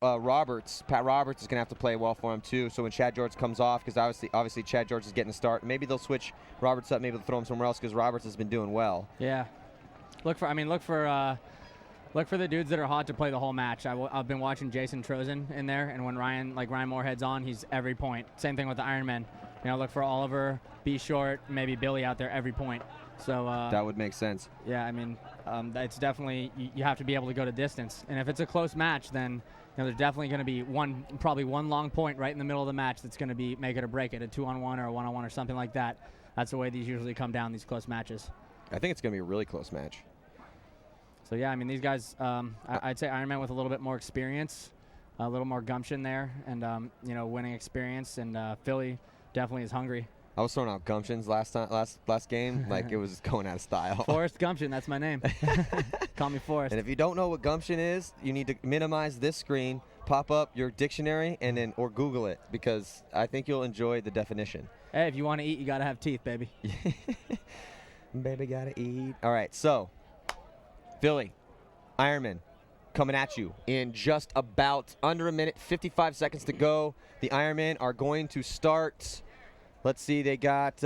Roberts, Pat Roberts is going to have to play well for him too. So when Chad George comes off, because obviously Chad George is getting a start. Maybe they'll switch Roberts up. Maybe they'll throw him somewhere else because Roberts has been doing well. Yeah. Look for the dudes that are hot to play the whole match. I've been watching Jason Trozen in there, and when Ryan Moorhead's on, he's every point. Same thing with the Ironmen. Look for Oliver, B Short, maybe Billy out there every point. So that would make sense. Yeah, it's definitely you have to be able to go to distance, and if it's a close match, then there's definitely going to be probably one long point right in the middle of the match that's going to be make it or break it, a 2-on-1 or a 1-on-1 or something like that. That's the way these usually come down, these close matches. I think it's going to be a really close match. So yeah, these guys, I'd say Ironman with a little bit more experience, a little more gumption there, and winning experience, and Philly definitely is hungry. I was throwing out gumptions last game, like it was going out of style. Forrest Gumption, that's my name. Call me Forrest. And if you don't know what gumption is, you need to minimize this screen, pop up your dictionary, and or Google it, because I think you'll enjoy the definition. Hey, if you want to eat, you got to have teeth, baby. Baby gotta eat. All right, so Philly, Ironman, coming at you in just about under a minute, 55 seconds to go. The Ironmen are going to start. Let's see, they got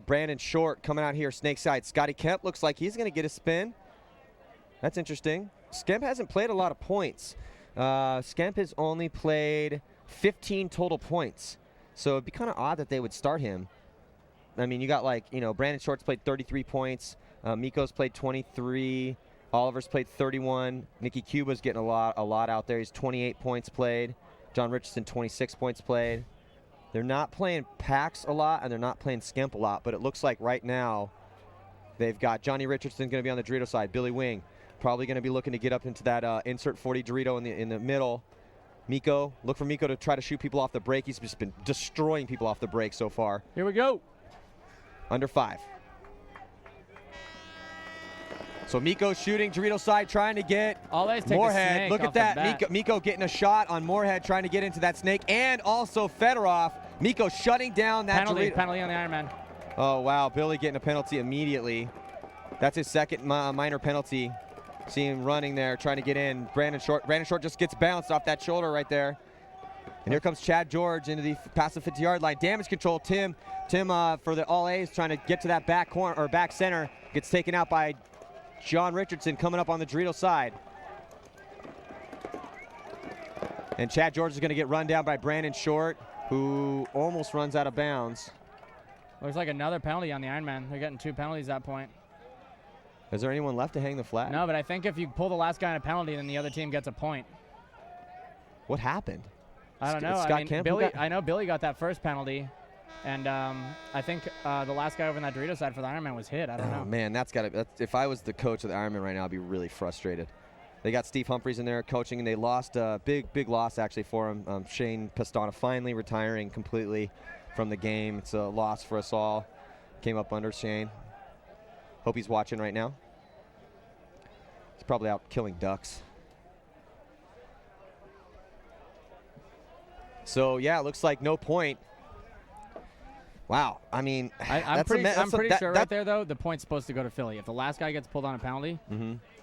Brandon Short coming out here, snake side. Scotty Kemp looks like he's going to get a spin. That's interesting. Skemp hasn't played a lot of points. Skemp has only played 15 total points. So it'd be kind of odd that they would start him. You got Brandon Short's played 33 points. Miko's played 23. Oliver's played 31. Nicky Cuba's getting a lot out there. He's 28 points played. John Richardson, 26 points played. They're not playing Pax a lot, and they're not playing Skemp a lot, but it looks like right now they've got Johnny Richardson going to be on the Dorito side. Billy Wing probably going to be looking to get up into that insert 40 Dorito in the middle. Miko, look for Miko to try to shoot people off the break. He's just been destroying people off the break so far. Here we go. Under 5. So Miko shooting, Dorito side trying to get Moorhead. Look at that. Miko getting a shot on Moorhead, trying to get into that snake. And also Fedorov. Miko shutting down that penalty on the Ironman. Oh, wow. Billy getting a penalty immediately. That's his second minor penalty. See him running there, trying to get in. Brandon Short just gets bounced off that shoulder right there. And here comes Chad George into the past the 50-yard line. Damage control. Tim for the All A's trying to get to that back corner or back center. Gets taken out by John Richardson coming up on the Dorito side. And Chad George is going to get run down by Brandon Short, who almost runs out of bounds. Looks like another penalty on the Ironman. They're getting 2 penalties at that point. Is there anyone left to hang the flag? No, but I think if you pull the last guy on a penalty, then the other team gets a point. What happened? I don't know. I know Billy got that first penalty. And I think the last guy over on that Dorito side for the Ironman was hit. I don't know. Oh, man, if I was the coach of the Ironman right now, I'd be really frustrated. They got Steve Humphreys in there coaching, and they lost a big loss actually for him. Shane Pastana finally retiring completely from the game. It's a loss for us all. Came up under Shane. Hope he's watching right now. He's probably out killing ducks. So, yeah, it looks like no point. Wow, I'm pretty sure right there, though, the point's supposed to go to Philly. If the last guy gets pulled on a penalty,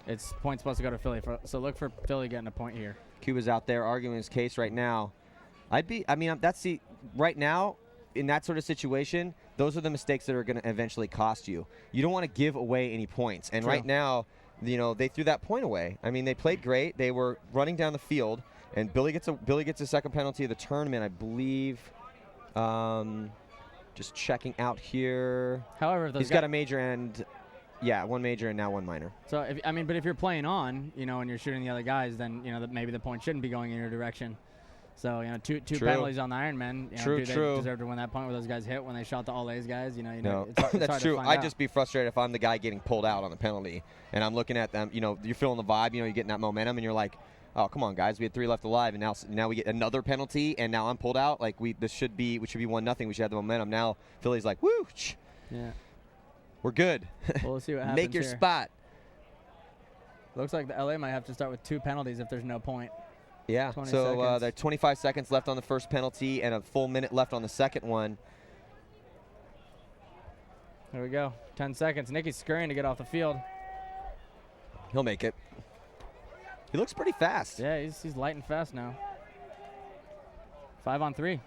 it's point's supposed to go to Philly. So look for Philly getting a point here. Cuba's out there arguing his case right now. Right now, in that sort of situation, those are the mistakes that are going to eventually cost you. You don't want to give away any points. And right now, they threw that point away. They played great. They were running down the field, and Billy gets a second penalty of the tournament, I believe. Just checking out here. However, he's got a major and, one major and now one minor. So, but if you're playing on, and you're shooting the other guys, then, maybe the point shouldn't be going in your direction. So, two penalties on the Ironmen. Do they deserve to win that point where those guys hit when they shot the All A's guys? No, it's that's true. I'd just be frustrated if I'm the guy getting pulled out on the penalty, and I'm looking at them. You're feeling the vibe. You're getting that momentum, and you're like, oh, come on, guys. We had 3 left alive, and now we get another penalty, and now I'm pulled out. Like, we should be 1-0. We should have the momentum. Now Philly's like, woo, yeah, we're good. We'll see what happens. Make your spot. Looks like the LA might have to start with 2 penalties if there's no point. Yeah, so there are 25 seconds left on the first penalty and a full minute left on the second one. There we go. 10 seconds. Nicky's scurrying to get off the field. He'll make it. He looks pretty fast. Yeah, he's light and fast now. 5-on-3.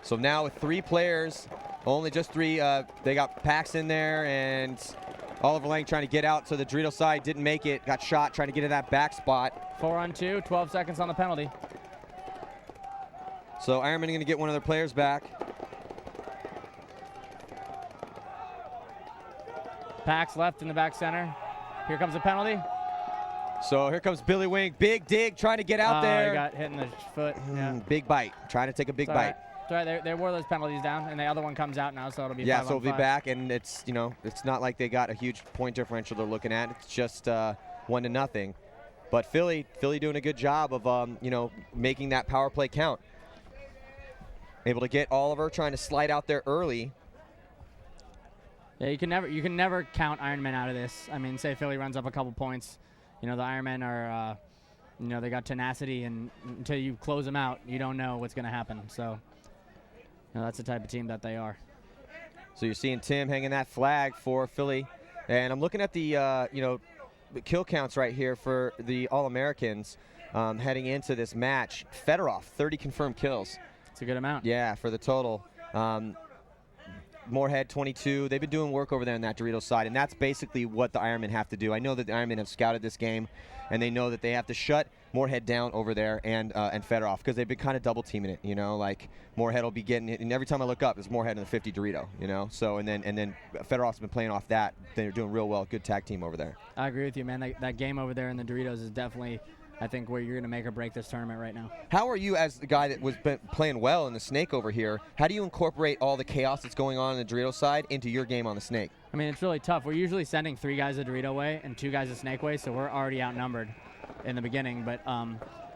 So now with 3 players, only just 3, they got Pax in there and Oliver Lang trying to get out to the Dorito side, didn't make it, got shot trying to get to that back spot. 4-on-2, 12 seconds on the penalty. So Ironmen going to get one of their players back. Pax left in the back center. Here comes a penalty. So here comes Billy Wing, big dig, trying to get out there. He got hit in the foot. Yeah. Big bite, trying to take a big bite. It's all right. They wore those penalties down, and the other one comes out now, so it'll be 5-on-5. Yeah, so it'll be back, and it's, you know, it's not like they got a huge point differential they're looking at. It's just 1-0. But Philly doing a good job of, you know, making that power play count. Able to get Oliver trying to slide out there early. Yeah, you can never count Ironmen out of this. I mean, say Philly runs up a couple points, you know, the Ironmen are, you know, they got tenacity, and until you close them out, you don't know what's going to happen. So, you know, that's the type of team that they are. So you're seeing Tim hanging that flag for Philly, and I'm looking at the, you know, the kill counts right here for the All-Americans heading into this match. Fedorov, 30 confirmed kills. It's a good amount. Yeah, for the total. Moorhead, 22. They've been doing work over there on that Dorito side, and that's basically what the Ironmen have to do. I know that the Ironmen have scouted this game, and they know that they have to shut Moorhead down over there and Fedorov, because they've been kind of double teaming it. You know, like Moorhead will be getting it, and every time I look up, there's Moorhead in the 50 Dorito. You know, so and then Fedorov's been playing off that. They're doing real well. Good tag team over there. I agree with you, man. That game over there in the Doritos is definitely, I think, where you're going to make or break this tournament right now. How are you, as the guy that was playing well in the Snake over here, how do you incorporate all the chaos that's going on the Dorito side into your game on the Snake? I mean, it's really tough. We're usually sending 3 guys the Dorito way and 2 guys the Snake way, so we're already outnumbered in the beginning. But,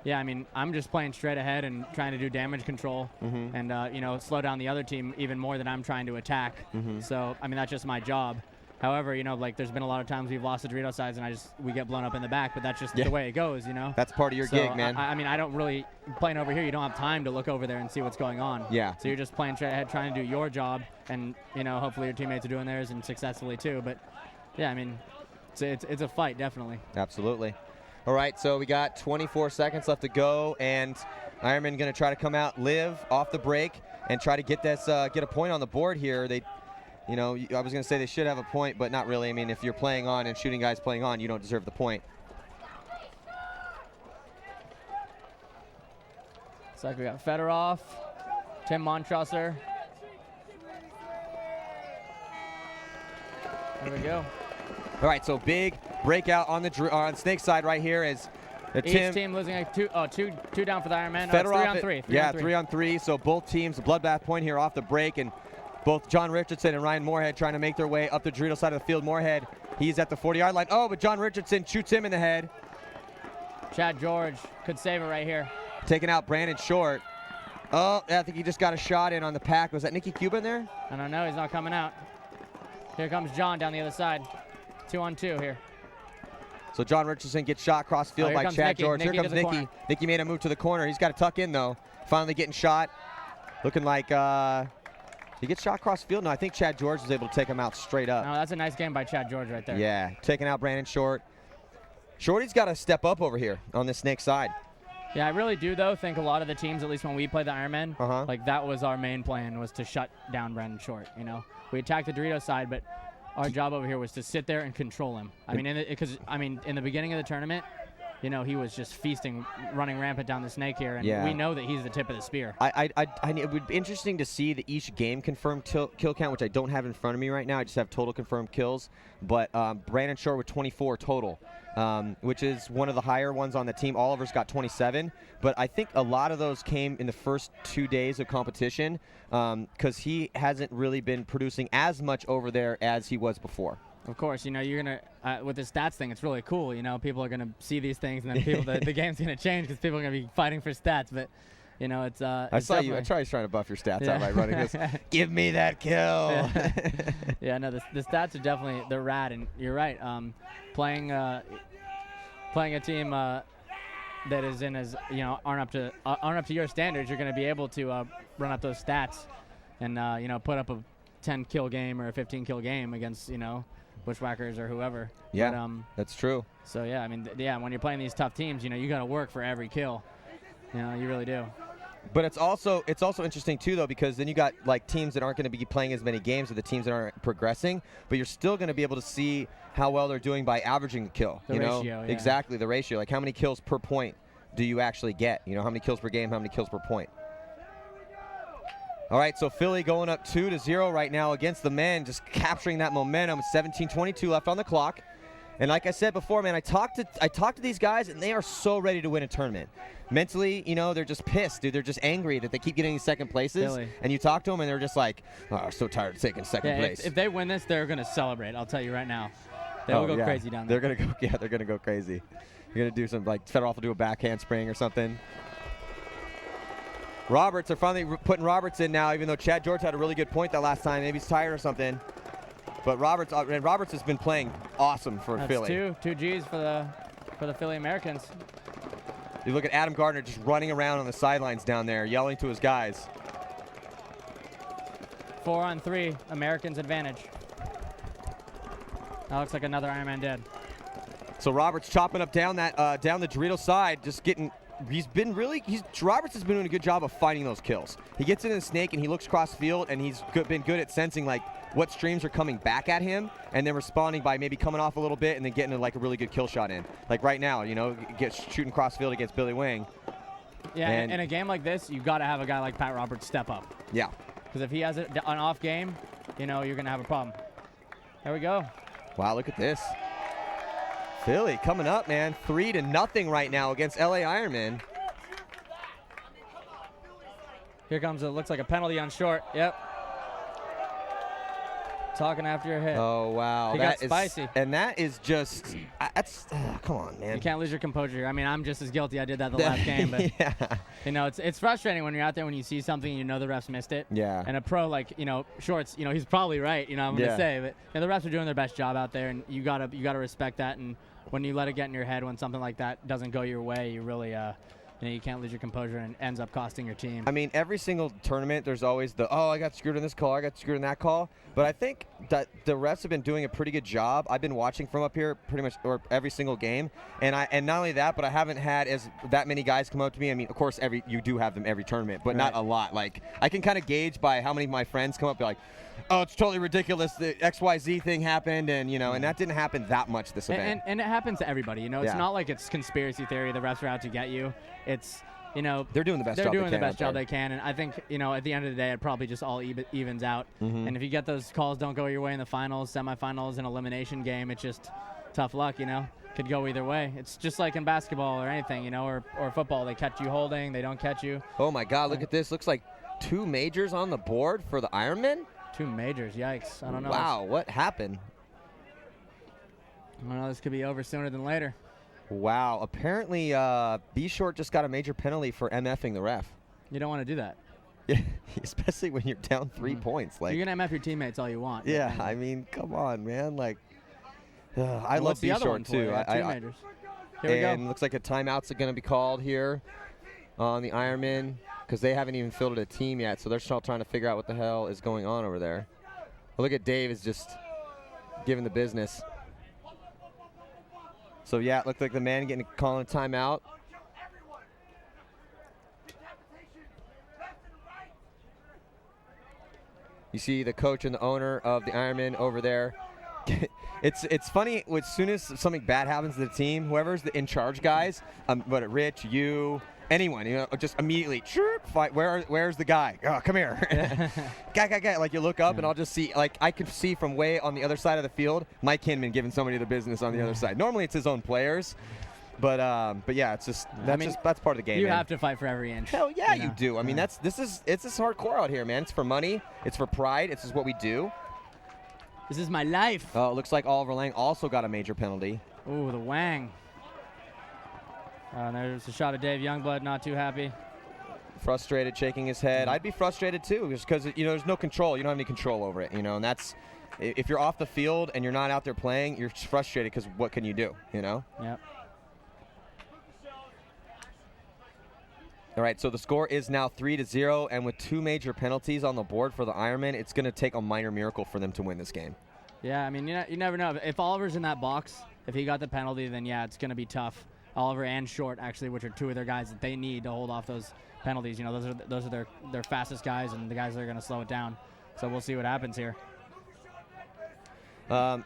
yeah, I mean, I'm just playing straight ahead and trying to do damage control and, you know, slow down the other team even more than I'm trying to attack. So, I mean, that's just my job. However, you know, like there's been a lot of times we've lost the Dorito sides and we get blown up in the back, but that's just the way it goes, you know? That's part of your gig, man. I mean, I don't really, playing over here, you don't have time to look over there and see what's going on. Yeah. So you're just playing straight ahead, trying to do your job, and, you know, hopefully your teammates are doing theirs and successfully too. But, yeah, I mean, it's a fight, definitely. Absolutely. All right, so we got 24 seconds left to go, and Ironman going to try to come out, live off the break, and try to get this, get a point on the board here. You know, I was going to say they should have a point, but not really. I mean, if you're playing on and shooting guys playing on, you don't deserve the point. Looks like we got Fedorov, Tim Montrosser. There we go. All right, so big breakout on the on Snake side right here as each team losing like two down for the Ironman. Fedorov, 3-on-3. Yeah, 3-on-3. So both teams, a bloodbath point here off the break, and both John Richardson and Ryan Moorhead trying to make their way up the Dorito side of the field. Moorhead, he's at the 40-yard line. Oh, but John Richardson shoots him in the head. Chad George could save it right here. Taking out Brandon Short. Oh, I think he just got a shot in on the pack. Was that Nicky Cuban there? I don't know. He's not coming out. Here comes John down the other side. 2-on-2 here. So John Richardson gets shot across field by Chad George. Here comes Nicky. Nicky made a move to the corner. He's got to tuck in, though. Finally getting shot. Looking like he gets shot across field. No, I think Chad George was able to take him out straight up. No, that's a nice game by Chad George right there. Yeah, taking out Brandon Short. Shorty's got to step up over here on the Snake side. Yeah, I really do, though, think a lot of the teams, at least when we play the Ironmen, like that was our main plan, was to shut down Brandon Short. You know, we attacked the Dorito side, but our job over here was to sit there and control him. I mean, in the beginning of the tournament, you know, he was just feasting, running rampant down the Snake here, and we know that he's the tip of the spear. It would be interesting to see the each game confirmed kill count, which I don't have in front of me right now. I just have total confirmed kills. But Brandon Short with 24 total, which is one of the higher ones on the team. Oliver's got 27. But I think a lot of those came in the first 2 days of competition because he hasn't really been producing as much over there as he was before. Of course, you know, you're going to, with the stats thing, it's really cool. You know, people are going to see these things, and then the game's going to change because people are going to be fighting for stats. But, you know, it's I saw you. I tried trying to buff your stats out by running this. Give me that kill. Yeah, no, the stats are definitely, they're rad. And you're right. Playing a team that is in as, you know, aren't up to your standards, you're going to be able to run up those stats and, you know, put up a 10 kill game or a 15 kill game against, you know, Bushwhackers or whoever. Yeah, But, that's true. So yeah, I mean, when you're playing these tough teams, you got to work for every kill. You really do. But it's also interesting too, though, because then you got like teams that aren't going to be playing as many games, or the teams that aren't progressing. But you're still going to be able to see how well they're doing by averaging a kill. The ratio, yeah. Exactly, the ratio. Like how many kills per point do you actually get? How many kills per game, how many kills per point. All right, so Philly going up 2-0 right now against the men, just capturing that momentum. 17:22 left on the clock. And like I said before, man, I talked to these guys, and they are so ready to win a tournament. Mentally, they're just pissed, dude. They're just angry that they keep getting these second places. Really? And you talk to them, and they're just like, "Oh, I'm so tired of taking second place." If they win this, they're gonna celebrate. I'll tell you right now. They will go crazy down there. They're gonna go crazy. You're gonna do some like Fedorov will do a backhand spring or something. Roberts are finally putting Roberts in now, even though Chad George had a really good point that last time. Maybe he's tired or something. But Roberts has been playing awesome for Philly. Two G's for the Philly Americans. You look at Adam Gardner just running around on the sidelines down there, yelling to his guys. 4-on-3, Americans advantage. That looks like another Ironman dead. So Roberts chopping up down the Dorito side, just getting. Roberts has been doing a good job of finding those kills. He gets into the snake and he looks cross field, and he's been good at sensing like what streams are coming back at him, and then responding by maybe coming off a little bit and then getting like a really good kill shot in. Like right now, shooting cross field against Billy Wing. Yeah, and in a game like this, you got to have a guy like Pat Roberts step up. Yeah. Because if he has an off game, you're gonna have a problem. There we go. Wow, look at this. Philly coming up, man. 3-0 right now against LA Ironmen. Here comes looks like a penalty on short. Yep. Talking after your hit. Oh, wow. He got spicy. And that is just, come on, man. You can't lose your composure here. I mean, I'm just as guilty. I did that the last game. But, yeah. It's frustrating when you're out there when you see something and the refs missed it. Yeah. And a pro like, Shorts, he's probably right, I'm going to say. But the refs are doing their best job out there, and you gotta respect that. And when you let it get in your head when something like that doesn't go your way, you really you can't lose your composure, and it ends up costing your team. I mean, every single tournament, there's always I got screwed in this call, I got screwed in that call. But I think that the refs have been doing a pretty good job. I've been watching from up here pretty much every single game, and not only that, but I haven't had that many guys come up to me. I mean, of course, you do have them every tournament, but not a lot. Like I can kind of gauge by how many of my friends come up and be like, "Oh, it's totally ridiculous. The XYZ thing happened," and and that didn't happen that much this event. And it happens to everybody. It's not like it's conspiracy theory. The refs are out to get you. It's they're doing the best job they can, and I think at the end of the day it probably just all evens out. Mm-hmm. And if you get those calls don't go your way in the finals, semifinals, and elimination game, it's just tough luck. Could go either way. It's just like in basketball or anything, or football. They catch you holding, they don't catch you. Oh my God! Look at this. Looks like 2 majors on the board for the Ironmen. 2 majors. Yikes! I don't know. Wow, what happened? I don't know. This could be over sooner than later. Wow. Apparently, B Short just got a major penalty for MFing the ref. You don't want to do that. Yeah, especially when you're down 3 points. Like you're gonna MF your teammates all you want. Yeah, I mean, come on, man. Like, I love B Short too. 2 majors. Here we go. And looks like a timeout's going to be called here on the Ironmen because they haven't even fielded a team yet, so they're still trying to figure out what the hell is going on over there. Well, look at Dave is just giving the business. So yeah, it looked like the man calling a timeout. You see the coach and the owner of the Ironman over there. It's funny, as soon as something bad happens to the team, whoever's the in charge guys, Rich, you, anyone, just immediately, fight. Where's the guy? Oh, come here. guy. Like you look up and I'll just see, like I can see from way on the other side of the field, Mike Hinman giving somebody the business on the other side. Normally it's his own players. But yeah, it's just that's part of the game. You man. have to fight for every inch. Hell yeah, you do. I mean, it's just hardcore out here, man. It's for money. It's for pride. It's just what we do. This is my life. Oh, it looks like Oliver Lang also got a major penalty. Ooh, the Wang. There's a shot of Dave Youngblood. Not too happy. Frustrated, shaking his head. I'd be frustrated too, just because there's no control. You don't have any control over it, and that's if you're off the field and you're not out there playing, you're frustrated because what can you do, Yep. All right, so the score is now 3-0, and with 2 major penalties on the board for the Ironmen, it's going to take a minor miracle for them to win this game. Yeah, I mean, you never know. If Oliver's in that box, if he got the penalty, then yeah, it's going to be tough. Oliver and Short, actually, which are two of their guys that they need to hold off those penalties. You know, those are their fastest guys and the guys that are going to slow it down. So we'll see what happens here. Got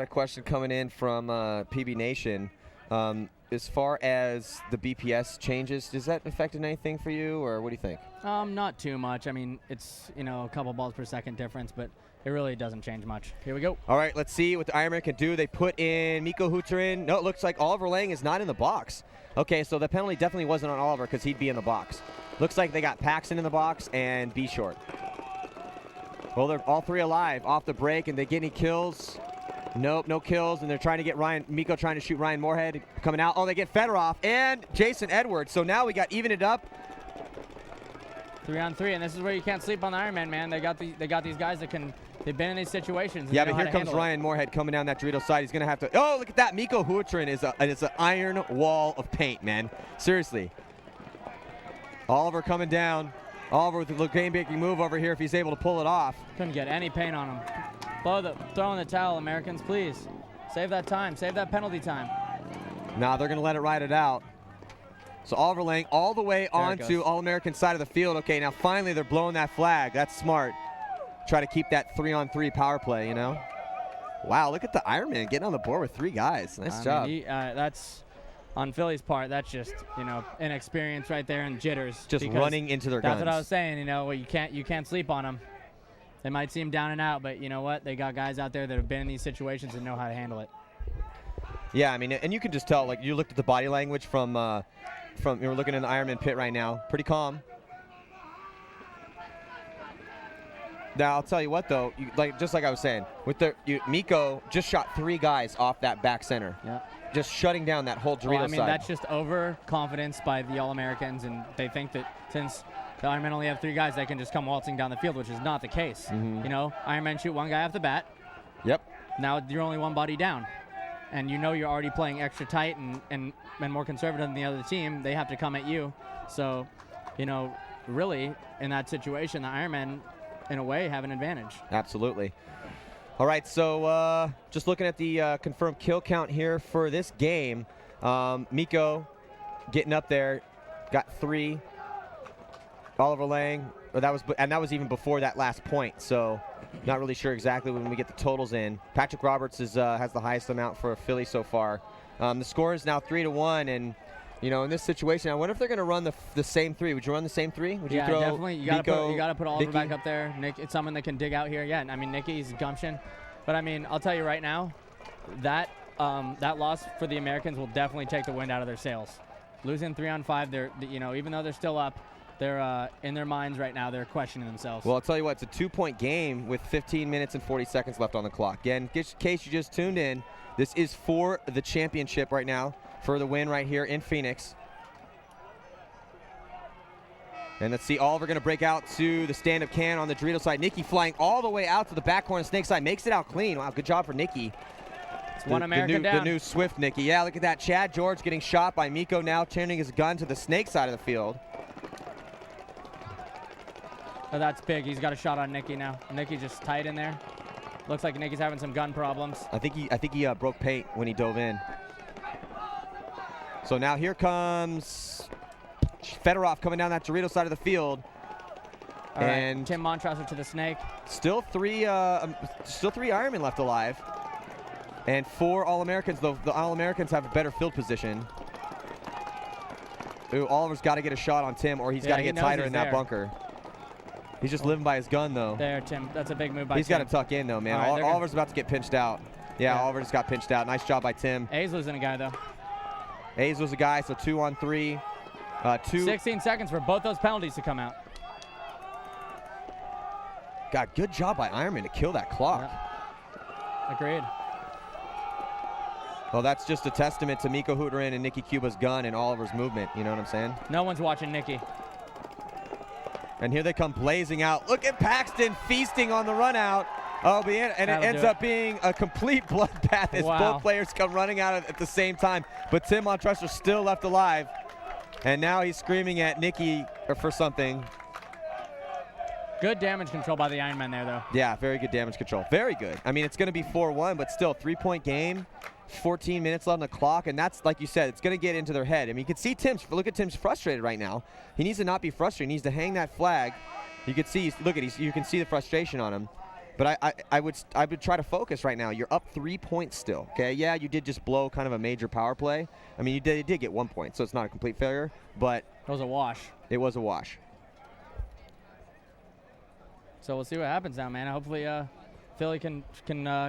a question coming in from PB Nation. As far as the BPS changes, does that affect anything for you, or what do you think? Not too much. I mean, it's, you know, a couple balls per second difference, but it really doesn't change much. Here we go. All right, let's see what the Ironman can do. They put in Mikko Huterin. No, it looks like Oliver Lang is not in the box. Okay, so the penalty definitely wasn't on Oliver because he'd be in the box. Looks like they got Paxton in the box and B Short. Well, they're all three alive off the break, and they get any kills? Nope, no kills, and they're trying to get Mikko trying to shoot Ryan Moorhead coming out. Oh, they get Fedorov and Jason Edwards. So now we got evened it up. 3-on-3, and this is where you can't sleep on the Ironman, man. They got these guys that can. They've been in these situations. Yeah, but here comes Ryan Moorhead coming down that Dorito side. He's gonna have to. Oh, look at that! Mikko Huterin is an iron wall of paint, man. Seriously. Oliver coming down. Oliver with the game-breaking move over here if he's able to pull it off. Couldn't get any paint on him. Throw in the towel, Americans, please. Save that time. Save that penalty time. Nah, they're going to let it ride it out. So Oliver Lang all the way onto All-American side of the field. Okay, now finally they're blowing that flag. That's smart. Try to keep that 3-on-3 power play, you know? Wow, look at the Ironman getting on the board with three guys. Nice job. That's, on Philly's part, that's just, you know, inexperience right there and jitters. Just running into their guns. That's what I was saying, you know, you can't sleep on them. They might seem down and out, but you know what? They got guys out there that have been in these situations and know how to handle it. Yeah, I mean, and you can just tell, like, you looked at the body language from you're looking in the Ironman pit right now. Pretty calm. Now, I'll tell you what, though, just like I was saying, with Mikko just shot three guys off that back center. Yeah. Just shutting down that whole Dorito side. That's just overconfidence by the All-Americans, and they think that since the Ironmen only have three guys, they can just come waltzing down the field, which is not the case. Mm-hmm. You know, Ironmen shoot one guy off the bat. Yep. Now you're only one body down. And you know you're already playing extra tight and more conservative than the other team. They have to come at you. So, you know, really, in that situation, the Ironmen, in a way, have an advantage. Absolutely. All right, so just looking at the confirmed kill count here for this game. Mikko getting up there, got 3. Oliver Lang, that was even before that last point. So, not really sure exactly when we get the totals in. Patrick Roberts has the highest amount for Philly so far. The score is now 3-1, and you know, in this situation, I wonder if they're going to run the same 3. Would you run the same 3? Would you throw definitely. You got to put Oliver back up there. Nick, it's someone that can dig out here. Yeah, I mean, Nicky's gumption. But I mean, I'll tell you right now, that loss for the Americans will definitely take the wind out of their sails. Losing 3-on-5, they're, you know, even though they're still up, they're in their minds right now. They're questioning themselves. Well, I'll tell you what, it's a 2-point game with 15 minutes and 40 seconds left on the clock. Again, in case you just tuned in, this is for the championship right now, for the win right here in Phoenix. And let's see, Oliver going to break out to the stand-up can on the Dorito side. Nicky flying all the way out to the back corner snake side. Makes it out clean. Wow, good job for Nicky. It's one American down. The new Swift Nicky. Yeah, look at that. Chad George getting shot by Mikko, now turning his gun to the snake side of the field. Oh, that's big. He's got a shot on Nicky now. Nicky just tight in there. Looks like Nicky's having some gun problems. I think he broke paint when he dove in. So now here comes Fedorov coming down that Dorito side of the field. All and right. Tim Montrosser to the snake. Still three Ironmen left alive. And 4 All-Americans, though the All-Americans have a better field position. Ooh, Oliver's got to get a shot on Tim, or he's got to get tighter in that bunker. He's just living by his gun, though. There, Tim. That's a big move by Tim. He's got to tuck in, though, man. Right, Oliver's about to get pinched out. Yeah, Oliver just got pinched out. Nice job by Tim. A's losing a guy, though. A's was a guy, so 2-on-3. 16 seconds for both those penalties to come out. God, good job by Ironman to kill that clock. Yeah. Agreed. Well, that's just a testament to Mikko Huterin and Nicky Cuba's gun and Oliver's movement. You know what I'm saying? No one's watching Nicky. And here they come blazing out. Look at Paxton feasting on the run out. Oh, and it ends up being a complete bloodbath as both players come running out at the same time. But Tim Montrosser still left alive. And now he's screaming at Nicky for something. Good damage control by the Ironmen there, though. Yeah, very good damage control. Very good. I mean, it's going to be 4-1, but still, 3-point game, 14 minutes left on the clock, and that's, like you said, it's going to get into their head. I mean, you can see look at Tim's frustrated right now. He needs to not be frustrated. He needs to hang that flag. You can see, you can see the frustration on him. But I would try to focus right now. You're up 3 points still, okay? Yeah, you did just blow kind of a major power play. I mean, you did get 1 point, so it's not a complete failure, but It was a wash. It was a wash. So we'll see what happens now, man. Hopefully Philly can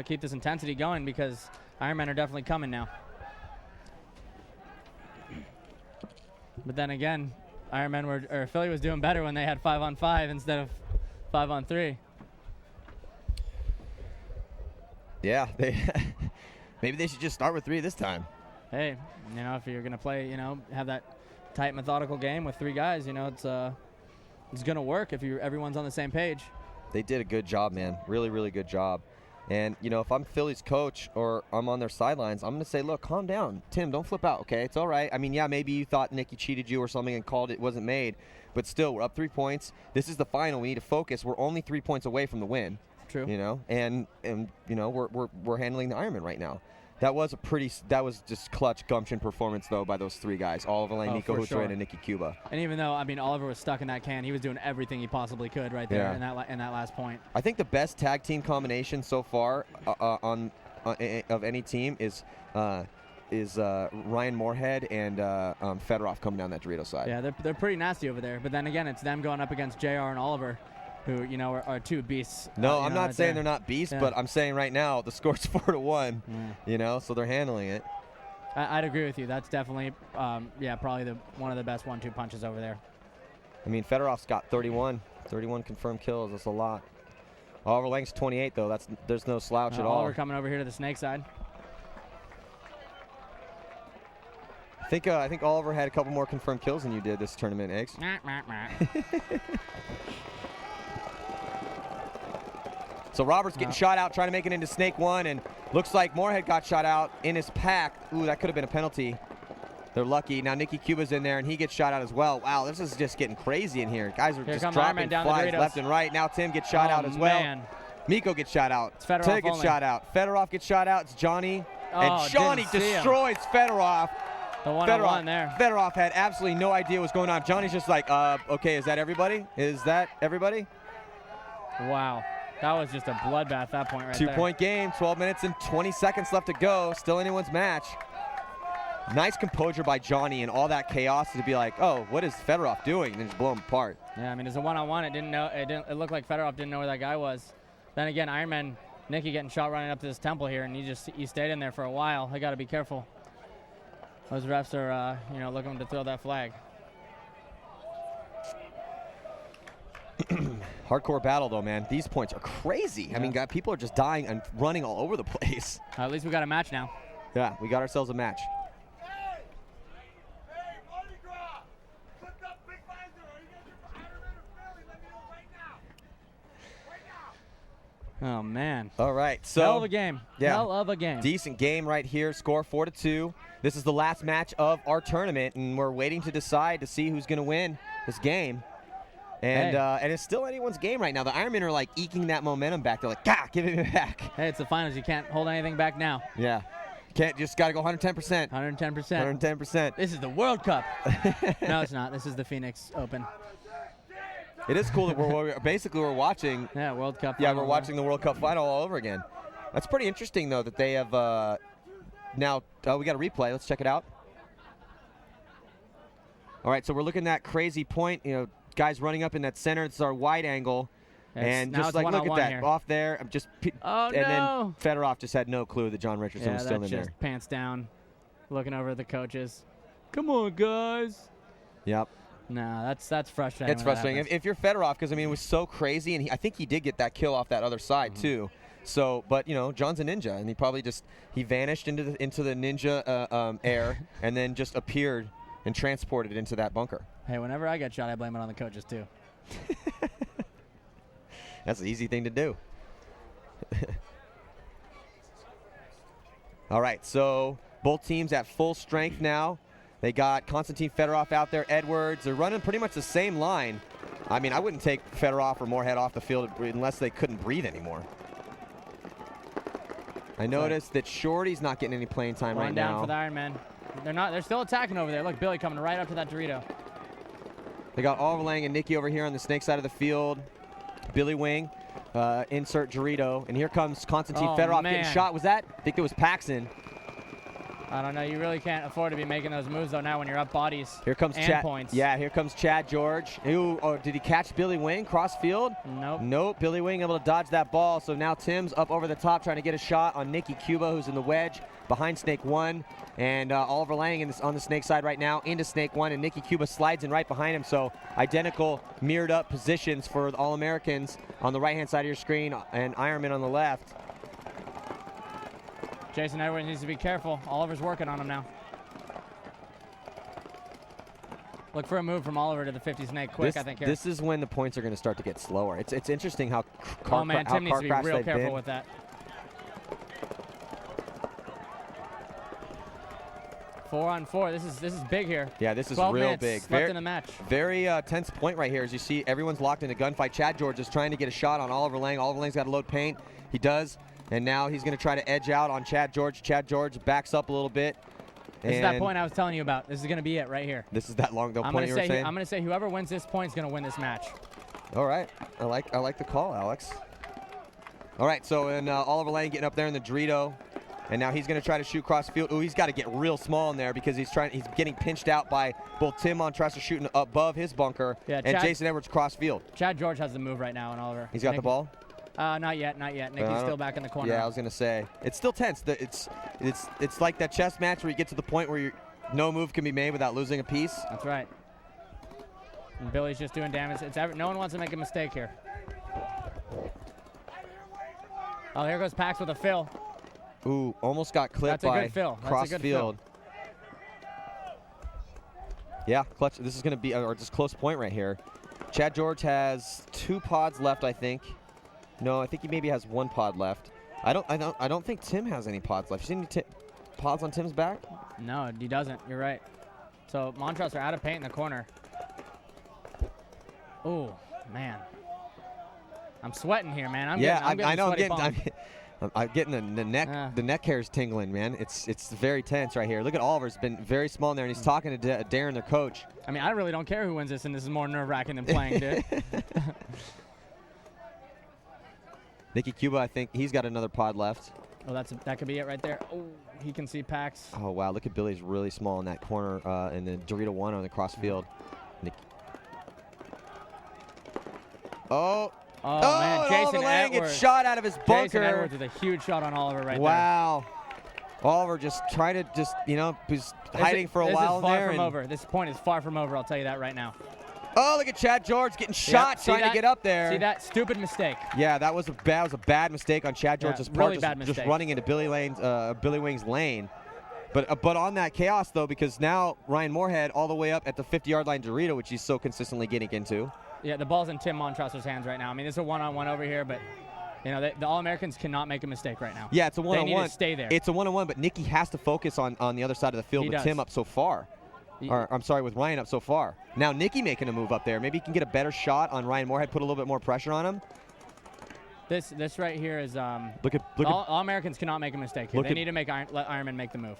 keep this intensity going because Ironmen are definitely coming now. But then again, Philly was doing better when they had 5-on-5 instead of 5-on-3. Yeah, maybe they should just start with 3 this time. Hey, if you're gonna play, have that tight, methodical game with 3 guys, it's gonna work if everyone's on the same page. They did a good job, man. Really, really good job. And, if I'm Philly's coach or I'm on their sidelines, I'm going to say, look, calm down. Tim, don't flip out, okay? It's all right. I mean, yeah, maybe you thought Nicky cheated you or something and called it wasn't made. But still, we're up 3 points. This is the final. We need to focus. We're only 3 points away from the win. True. And we're handling the Ironman right now. That was just clutch gumption performance, though, by those 3 guys. Oliver Lang, Nico Huitzoen, and Nicky Cuba. And even though, Oliver was stuck in that can, he was doing everything he possibly could right there in that last point. I think the best tag team combination so far of any team is Ryan Moorhead and Fedorov coming down that Dorito side. Yeah, they're pretty nasty over there. But then again, it's them going up against JR and Oliver, who are 2 beasts. No, I'm not saying they're not beasts, but I'm saying right now the score's 4-1. So they're handling it. I'd agree with you. That's definitely, probably one of the best 1-2 punches over there. I mean, Fedorov's got 31 confirmed kills. That's a lot. Oliver Lang's 28 though. There's no slouch at all. Oliver coming over here to the snake side. I think Oliver had a couple more confirmed kills than you did this tournament, Eggs. So Robert's getting shot out, trying to make it into Snake 1, and looks like Moorhead got shot out in his pack. Ooh, that could have been a penalty. They're lucky. Now Nicky Cuba's in there, and he gets shot out as well. Wow, this is just getting crazy in here. Guys are just dropping flies left and right. Now Tim gets shot out as well. Man. Miko gets shot out. Tim gets shot out. Fedorov gets shot out. It's Johnny. And Johnny destroys Fedorov. The one-on-one there. Fedorov had absolutely no idea what's going on. Johnny's just like, okay, is that everybody? Is that everybody? Wow. That was just a bloodbath at that point right there. 2-point game, 12 minutes and 20 seconds left to go. Still anyone's match. Nice composure by Johnny and all that chaos to be like, oh, what is Fedorov doing? And then just blow him apart. Yeah, I mean, as a one-on-one, it looked like Fedorov didn't know where that guy was. Then again, Ironman, Nicky getting shot running up to this temple here, and he stayed in there for a while. They got to be careful. Those refs are, looking to throw that flag. Hardcore battle, though, man. These points are crazy. Yeah. I mean, people are just dying and running all over the place. At least we got a match now. Yeah, we got ourselves a match. Oh, man. All right. So hell of a game. Yeah. Hell of a game. Decent game right here. Score 4-2. This is the last match of our tournament, and we're waiting to decide to see who's going to win this game. And it's still anyone's game right now. The Ironmen are like eking that momentum back. They're like, give it back. Hey, it's the finals. You can't hold anything back now. Yeah. Just got to go 110%. 110%. 110%. This is the World Cup. No, it's not. This is the Phoenix Open. It is cool that we're watching. Yeah, World Cup. Yeah, we're watching the World Cup final all over again. That's pretty interesting, though, that they have now. We got a replay. Let's check it out. All right, so we're looking at that crazy point. Guys running up in that center. It's our wide angle. And just like, look at that. Here. Off there. Then Fedorov just had no clue that John Richardson was still in there. Pants down, looking over at the coaches. Come on, guys. Yep. No, that's frustrating. It's frustrating. If you're Fedorov, because, it was so crazy. And I think he did get that kill off that other side, too. So, but, John's a ninja. And he probably he vanished into the ninja air and then just appeared and transported into that bunker. Hey, whenever I get shot, I blame it on the coaches, too. That's an easy thing to do. All right, so both teams at full strength now. They got Konstantin Fedorov out there, Edwards. They're running pretty much the same line. I mean, I wouldn't take Fedorov or Moorhead off the field unless they couldn't breathe anymore. I noticed that Shorty's not getting any playing time right now. Down for the Ironmen. They're still attacking over there. Look, Billy coming right up to that Dorito. They got Oliver Lang and Nicky over here on the snake side of the field. Billy Wing, insert Dorito. And here comes Konstantin Fedorov getting shot. Was that? I think it was Paxson. I don't know. You really can't afford to be making those moves, though, now when you're up bodies. Here comes and Chad. Points. Yeah, here comes Chad George. Ooh, oh, did he catch Billy Wing cross field? Nope. Nope. Billy Wing able to dodge that ball. So now Tim's up over the top trying to get a shot on Nicky Cuba, who's in the wedge behind Snake 1. And Oliver Lang on the snake side right now into Snake 1, and Nicky Cuba slides in right behind him. So identical mirrored up positions for the All-Americans on the right-hand side of your screen and Ironman on the left. Jason Edwards needs to be careful. Oliver's working on him now. Look for a move from Oliver to the 50 snake quick, I think. Here. This is when the points are going to start to get slower. It's interesting how Tim needs to be real careful with that. 4-on-4. This is big here. Yeah, this is real big. Left in the match. Very tense point right here. As you see, everyone's locked in a gunfight. Chad George is trying to get a shot on Oliver Lang. Oliver Lang's got to load paint. He does, and now he's going to try to edge out on Chad George. Chad George backs up a little bit. This is that point I was telling you about. This is going to be it right here. This is that long point you were saying? I'm going to say whoever wins this point is going to win this match. All right. I like the call, Alex. All right, so Oliver Lang getting up there in the Dorito. And now he's going to try to shoot cross field. Ooh, he's got to get real small in there because he's getting pinched out by both Tim Montressor shooting above his bunker and Jason Edwards cross field. Chad George has the move right now on Oliver. He's got the ball? Not yet. Nicky's still back in the corner. Yeah, I was going to say. It's still tense. It's like that chess match where you get to the point where no move can be made without losing a piece. That's right. And Billy's just doing damage. No one wants to make a mistake here. Oh, here goes Pax with a fill. Ooh, almost got clipped by cross field. Yeah, clutch. This is going to be just close point right here. Chad George has 2 pods left, I think. No, I think he maybe has 1 pod left. I don't think Tim has any pods left. You see any pods on Tim's back? No, he doesn't. You're right. So Montrose are out of paint in the corner. Ooh, man. I'm sweating here, man. I'm getting the neck hairs tingling, man. It's very tense right here. Look at Oliver's been very small in there, and he's talking to Darren, their coach. I mean, I really don't care who wins this, and this is more nerve-wracking than playing, dude. Nicky Cuba, I think he's got another pod left. Oh, that could be it right there. Oh, he can see Pax. Oh, wow. Look at Billy's really small in that corner, and then Dorito 1 on the cross field. Oh, man, Jason Lang gets shot out of his bunker. Jason Edwards with a huge shot on Oliver right there. Wow. Oliver just trying to was hiding for a while there. This point is far from over, I'll tell you that right now. Oh, look at Chad George getting shot trying to get up there. See that stupid mistake. Yeah, that was a bad mistake on Chad George's part. Really bad mistake. Just running into Billy Wing's lane. But on that chaos, though, because now Ryan Moorhead all the way up at the 50-yard line Dorito, which he's so consistently getting into. Yeah, the ball's in Tim Montressor's hands right now. I mean, it's a one-on-one over here, but the All-Americans cannot make a mistake right now. Yeah, it's a one-on-one. They need to stay there. It's a one-on-one, but Nicky has to focus on the other side of the field with Tim up so far. With Ryan up so far. Now Nicky making a move up there. Maybe he can get a better shot on Ryan Moorhead, put a little bit more pressure on him. This right here is All-Americans cannot make a mistake here. They need to let Ironman make the move.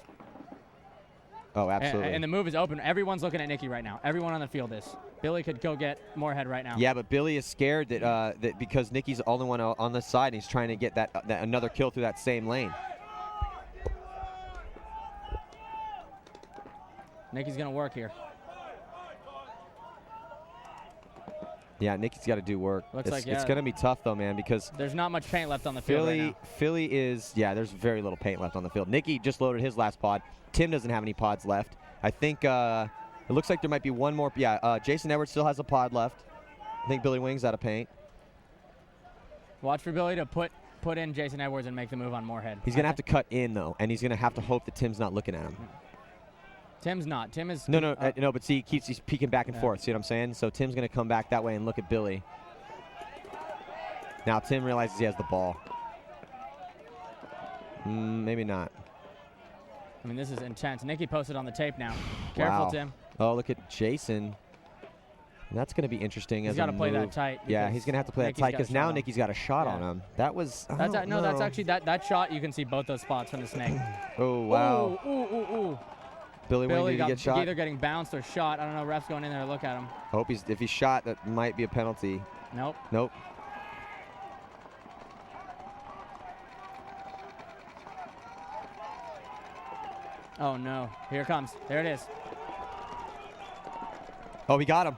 Oh, absolutely. And the move is open. Everyone's looking at Nicky right now. Everyone on the field is. Billy could go get Moorhead right now. Yeah, but Billy is scared that because Nicky's the only one on this side, and he's trying to get that another kill through that same lane. Nicky's going to work here. Yeah, Nicky's got to do work. It's going to be tough, though, man, because there's not much paint left on the field right now. Philly is, there's very little paint left on the field. Nicky just loaded his last pod. Tim doesn't have any pods left. I think it looks like there might be one more. Yeah, Jason Edwards still has a pod left. I think Billy Wing's out of paint. Watch for Billy to put in Jason Edwards and make the move on Moorhead. He's going to have to cut in, though, and he's going to have to hope that Tim's not looking at him. Tim's not. Tim is. No, but see, he's peeking back and forth. See what I'm saying? So Tim's going to come back that way and look at Billy. Now Tim realizes he has the ball. Maybe not. I mean, this is intense. Nicky posted on the tape now. Careful, wow. Tim. Oh, look at Jason. That's going to be interesting. He's got to play that tight. Yeah, he's going to have to play that tight because now Nicky's got a shot on him. That was. That's actually that shot. You can see both those spots from the snake. Oh wow. Ooh. Billy Wing, did he get shot? Either getting bounced or shot. I don't know. Ref's going in there to look at him. Hope if he's shot, that might be a penalty. Nope. Oh no! Here it comes. There it is. Oh, he got him.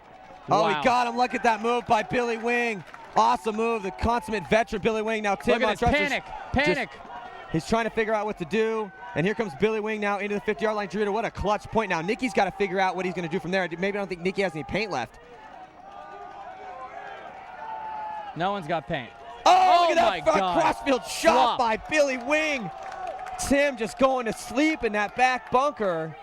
Wow. Oh, he got him. Look at that move by Billy Wing. Awesome move. The consummate veteran Billy Wing. Now Tim look at this panic. He's trying to figure out what to do. And here comes Billy Wing now into the 50-yard line. Dorito, what a clutch point. Now Nicky's got to figure out what he's going to do from there. Maybe I don't think Nicky has any paint left. No one's got paint. Oh, look at that crossfield shot by Billy Wing. Tim just going to sleep in that back bunker.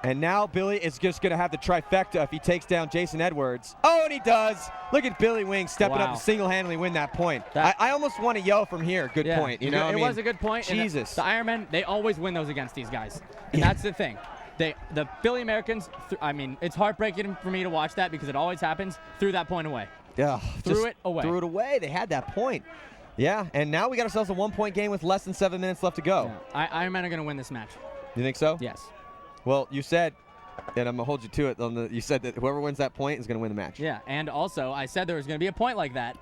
And now Billy is just going to have the trifecta if he takes down Jason Edwards. Oh, and he does. Look at Billy Wing stepping up to single-handedly win that point. I almost want to yell from here. Good point. You know, it was a good point. Jesus. The Ironmen, they always win those against these guys. And that's the thing. The Philly Americans, it's heartbreaking for me to watch that because it always happens, threw that point away. Yeah. Threw it away. Threw it away. They had that point. Yeah, and now we got ourselves a one-point game with less than 7 minutes left to go. Yeah. Ironmen are going to win this match. You think so? Yes. Well, you said, and I'm going to hold you to it, you said that whoever wins that point is going to win the match. Yeah, and also I said there was going to be a point like that.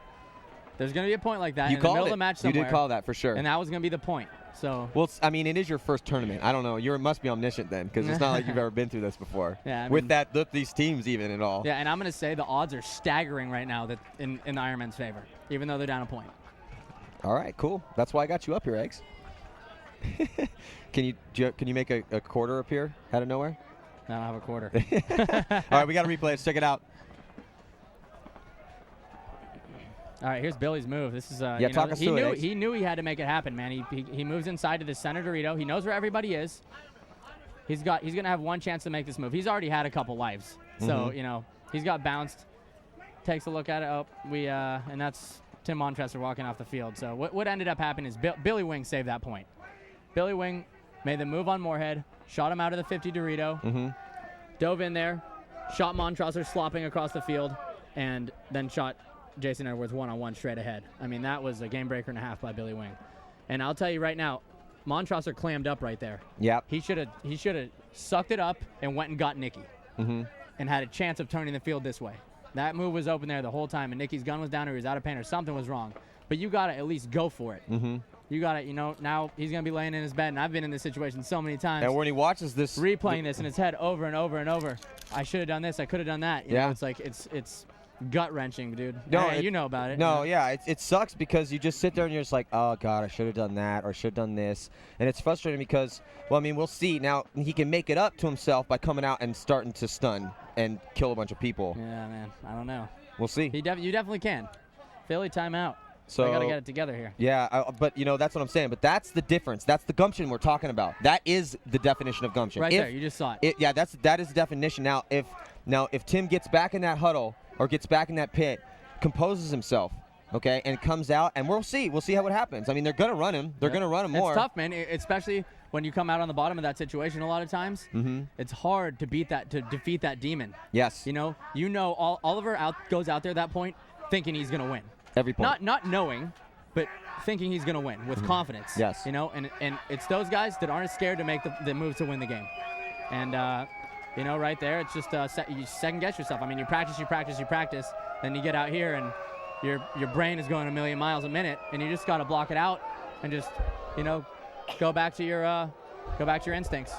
There's going to be a point like that in the middle of the match somewhere. You did call that for sure. And that was going to be the point. So. Well, I mean, it is your first tournament. I don't know. You must be omniscient then because it's not like you've ever been through this before. Yeah. With these teams even and all. Yeah, and I'm going to say the odds are staggering right now that in the Ironmen's favor, even though they're down a point. All right, cool. That's why I got you up here, Eggs. Can you make a quarter appear out of nowhere? I don't have a quarter. All right, we got to replay. Let's check it out. All right, here's Billy's move. This is talk us through it. He knew he had to make it happen, man. He moves inside to the center Dorito. He knows where everybody is. He's gonna have one chance to make this move. He's already had a couple lives, so he's got bounced. Takes a look at it. Oh, and that's Tim Montressor walking off the field. So what ended up happening is Billy Wing saved that point. Billy Wing made the move on Moorhead, shot him out of the 50 Dorito, dove in there, shot Montressor slopping across the field, and then shot Jason Edwards one-on-one straight ahead. I mean, that was a game breaker and a half by Billy Wing. And I'll tell you right now, Montressor clammed up right there. Yep. He should have sucked it up and went and got Nicky and had a chance of turning the field this way. That move was open there the whole time, and Nicky's gun was down or he was out of paint or something was wrong. But you got to at least go for it. You got to, now he's going to be laying in his bed, and I've been in this situation so many times. And when he watches this. Replaying this in his head over and over and over. I should have done this. I could have done that. You know, it's like it's gut-wrenching, dude. No, you know about it. No, yeah, it sucks because you just sit there and you're just like, oh, God, I should have done that or should have done this. And it's frustrating because, well, I mean, we'll see. Now, he can make it up to himself by coming out and starting to stun and kill a bunch of people. Yeah, man. I don't know. We'll see. You definitely can. Philly timeout. So I got to get it together here. Yeah, but, that's what I'm saying. But that's the difference. That's the gumption we're talking about. That is the definition of gumption. Right there. You just saw it. Yeah, that is the definition. Now, if Tim gets back in that huddle or gets back in that pit, composes himself, okay, and comes out, and we'll see. We'll see how it happens. I mean, they're going to run him. They're going to run him more. It's tough, man, especially when you come out on the bottom of that situation a lot of times. It's hard to defeat that demon. Yes. Oliver goes out there at that point thinking he's going to win. Every point. Not knowing, but thinking he's going to win with confidence. Yes. And it's those guys that aren't scared to make the move to win the game. And, right there, it's just you second-guess yourself. I mean, you practice, then you get out here and your brain is going a million miles a minute, and you just got to block it out and just, go back to your instincts.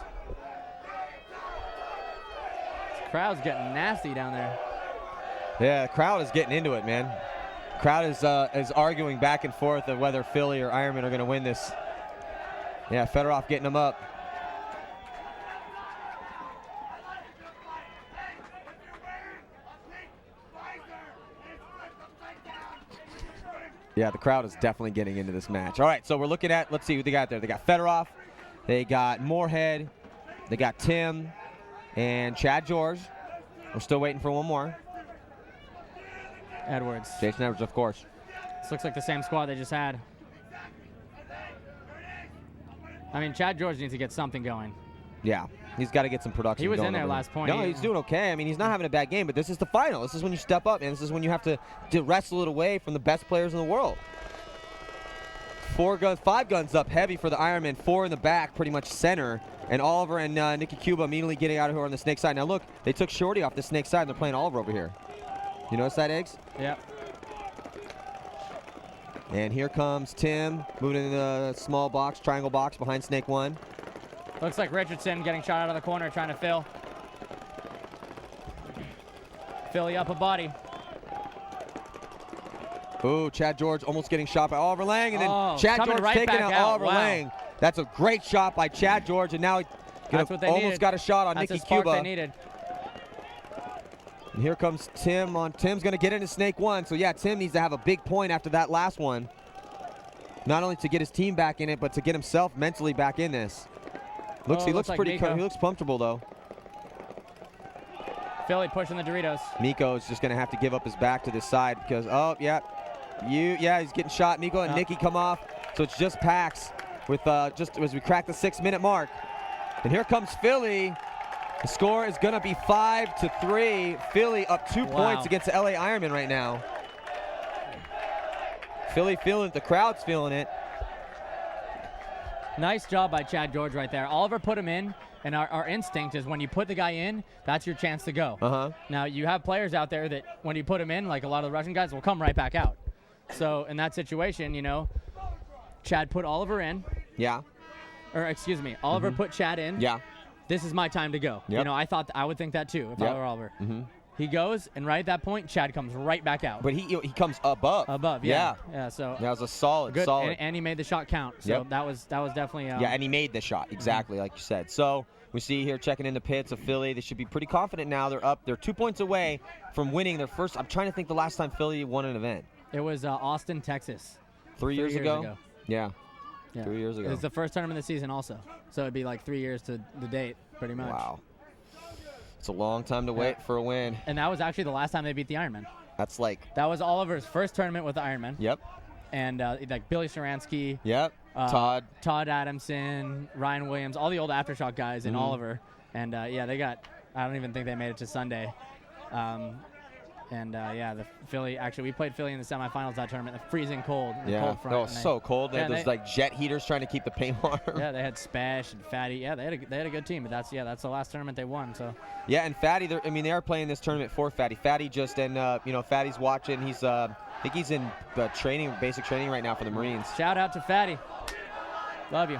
This crowd's getting nasty down there. Yeah, the crowd is getting into it, man. Crowd is arguing back and forth of whether Philly or Ironmen are going to win this. Yeah, Fedorov getting them up. Yeah, the crowd is definitely getting into this match. All right, so we're looking at, let's see who they got there. They got Fedorov, they got Moorhead, they got Tim, and Chad George. We're still waiting for one more. Edwards. Jason Edwards, of course. This looks like the same squad they just had. I mean, Chad George needs to get something going. Yeah, he's got to get some production. He was going in there over last point. No, he's doing okay. I mean, he's not having a bad game, but this is the final. This is when you step up, and this is when you have to wrestle it away from the best players in the world. 5 guns up heavy for the Ironmen, 4 in the back, pretty much center. And Oliver and Nicky Cuba immediately getting out of here on the snake side. Now look, they took Shorty off the snake side, and they're playing Oliver over here. You notice that, Eggs? Yeah. And here comes Tim, moving in the small box, triangle box behind snake 1. Looks like Richardson getting shot out of the corner, trying to fill. Philly up a body. Ooh, Chad George almost getting shot by Oliver Lang, and then Chad coming George right taking back out out. Oliver Wow. Lang. That's a great shot by Chad George, and now he That's what they almost needed. got a shot on That's Nicky the spark Cuba. they needed. And here comes Tim on. Tim's going to get into snake 1. So yeah, Tim needs to have a big point after that last one. Not only to get his team back in it, but to get himself mentally back in this. He looks like pretty. Miko. He looks comfortable though. Philly pushing the Doritos. Miko is just going to have to give up his back to this side because he's getting shot. Miko and Nicky come off. So it's just Pax with just as we crack the 6-minute mark. And here comes Philly. The score is going to be 5-3. Philly up 2 points against the LA Ironmen right now. Philly feeling it. The crowd's feeling it. Nice job by Chad George right there. Oliver put him in, and our instinct is when you put the guy in, that's your chance to go. Now, you have players out there that when you put him in, like a lot of the Russian guys, will come right back out. So in that situation, you know, Chad put Oliver in. Yeah. Or excuse me, Oliver put Chad in. Yeah. This is my time to go. Yep. You know, I would think that too if I were Oliver. He goes, and right at that point, Chad comes right back out. But he comes above. Above, yeah. So that was a solid. And he made the shot count. So that was definitely. And he made the shot exactly like you said. So we see here checking in the pits of Philly. They should be pretty confident now. They're up. They're 2 points away from winning their first. I'm trying to think the last time Philly won an event. It was Austin, Texas. 3 years ago. Yeah. 3 years ago. It was the first tournament of the season also. So it'd be like 3 years to the date, pretty much. Wow. It's a long time to wait for a win. And that was actually the last time they beat the Ironmen. That was Oliver's first tournament with the Ironmen. Yep. And like Billy Sharansky. Yep. Todd Adamson, Ryan Williams, all the old Aftershock guys, and Oliver. And they got. I don't even think they made it to Sunday. The Philly. Actually, we played Philly in the semifinals of that tournament. The freezing cold. Cold front, it was so cold. They had those like jet heaters trying to keep the paint warm. Yeah, they had Spash and Fatty. Yeah, they had a good team. But that's the last tournament they won. So. Yeah, and Fatty. They are playing this tournament for Fatty. Fatty just Fatty's watching. He's I think he's in basic training right now for the Marines. Shout out to Fatty. Love you.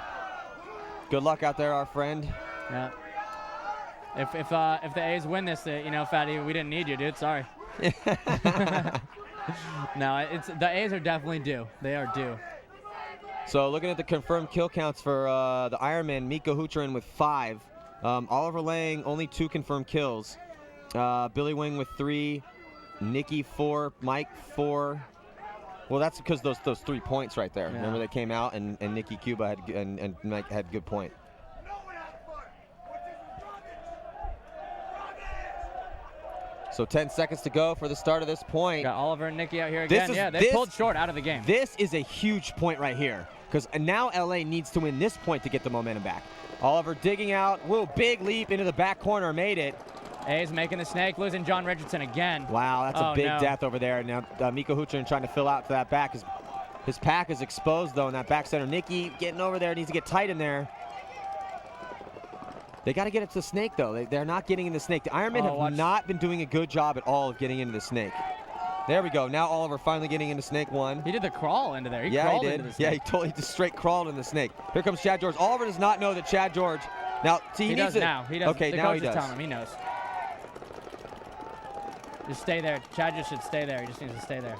Good luck out there, our friend. Yeah. If the A's win this, Fatty, we didn't need you, dude. Sorry. No, the A's are definitely due. They are due. So looking at the confirmed kill counts for the Ironman, Miko Hucherin with 5. Oliver Lang, only 2 confirmed kills. Billy Wing with 3. Nicky 4. Mike 4. Well, that's because those 3 points right there. Yeah. Remember they came out and Nicky Cuba and Mike had good point. So 10 seconds to go for the start of this point. Got Oliver and Nicky out here again. They pulled short out of the game. This is a huge point right here because now LA needs to win this point to get the momentum back. Oliver digging out. Whoa, big leap into the back corner. Made it. A's making the snake, losing John Richardson again. Wow, that's a big death over there. Now Miko Hucherin trying to fill out to that back. His pack is exposed, though, in that back center. Nicky getting over there. Needs to get tight in there. They got to get it to the snake, though. They're not getting in the snake. The Ironmen have not been doing a good job at all of getting into the snake. There we go. Now Oliver finally getting into snake 1. He did the crawl into there. He did. Into the snake. Yeah, he just straight crawled in the snake. Here comes Chad George. Oliver does not know that Chad George. Now, see, he does now. He does. Okay, now he does. Telling him. He knows. Just stay there. Chad just should stay there. He just needs to stay there.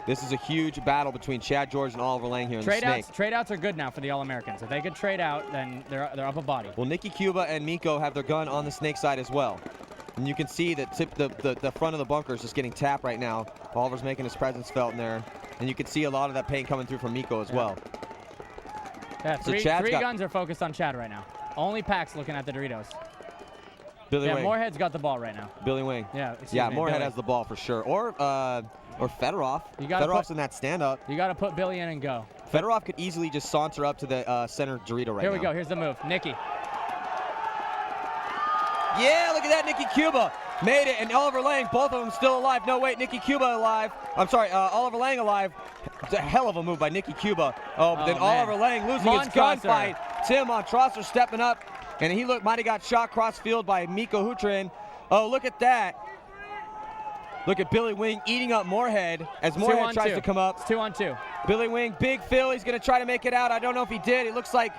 This is a huge battle between Chad George and Oliver Lang here in the snake. Trade outs are good now for the All-Americans. If they could trade out, then they're up a body. Well, Nicky Cuba and Miko have their gun on the snake side as well. And you can see that the front of the bunker is just getting tapped right now. Oliver's making his presence felt in there. And you can see a lot of that pain coming through from Miko as well. Yeah, three guns are focused on Chad right now. Only Pax looking at the Doritos. Billy Wing. Moorhead's got the ball right now. Billy Wing. Yeah, Moorhead has the ball for sure. Or Fedorov. Fedorov's in that stand-up. You got to put Billy in and go. Fedorov could easily just saunter up to the center Dorito right now. Here we go. Here's the move. Nicky. Yeah, look at that. Nikki Cuba made it. And Oliver Lang, both of them still alive. No, wait, Nikki Cuba alive. I'm sorry, Oliver Lang alive. It's a hell of a move by Nikki Cuba. But then man. Oliver Lang losing his gunfight. Tim Montrosser stepping up. And he might have got shot cross field by Miko Hutrin. Oh, look at that. Look at Billy Wing eating up Moorhead as Moorhead tries to come up. It's 2-on-2. Billy Wing, big Phil. He's going to try to make it out. I don't know if he did. It looks like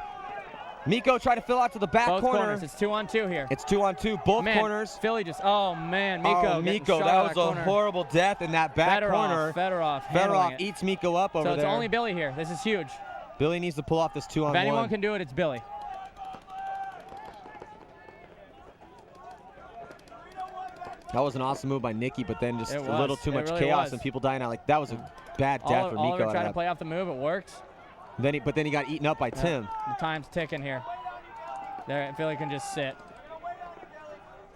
Miko tried to fill out to the back Both corner. corners. It's 2-on-2 here. It's 2-on-2. Both corners. Philly just, oh, man. Miko. Oh, Miko. That was a horrible death in that back corner. Fedorov eats Miko up over there. So it's only Billy here. This is huge. Billy needs to pull off this 2-on-1. If anyone can do it, it's Billy. That was an awesome move by Nikki, but then just a little too much really chaos and people dying out. Like, that was a bad death for Miko. Oliver tried to play off the move. It worked. But then he got eaten up by Tim. The time's ticking here. There, Philly can just sit.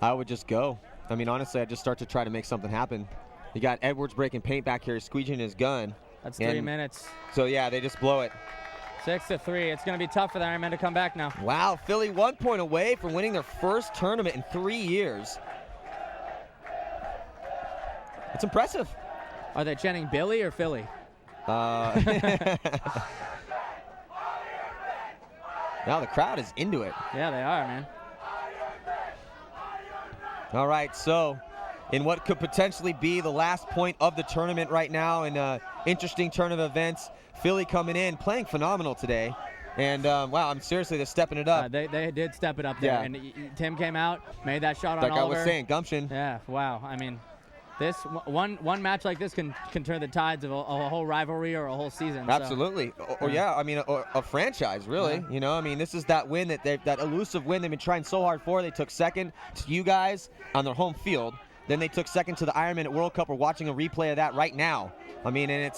I would just go. I mean, honestly, I'd just start to try to make something happen. You got Edwards breaking paint back here, squeezing his gun. That's 3 minutes. So, yeah, they just blow it. 6-3. It's going to be tough for the Ironmen to come back now. Wow, Philly 1 point away from winning their first tournament in 3 years. It's impressive. Are they chanting Billy or Philly? Now the crowd is into it. Yeah, they are, man. All right, so in what could potentially be the last point of the tournament right now, in an interesting turn of events, Philly coming in, playing phenomenal today. And, wow, I'm seriously, they're stepping it up. They did step it up there. Yeah. And Tim came out, made that shot on like Oliver. I was saying, gumption. Yeah, wow. I mean, this one match like this can turn the tides of a whole rivalry or a whole season. Absolutely. So. Or yeah, I mean, a franchise, really. Yeah. You know, I mean, this is that win that elusive win they've been trying so hard for. They took second to you guys on their home field. Then they took second to the Ironmen at World Cup. We're watching a replay of that right now. I mean, and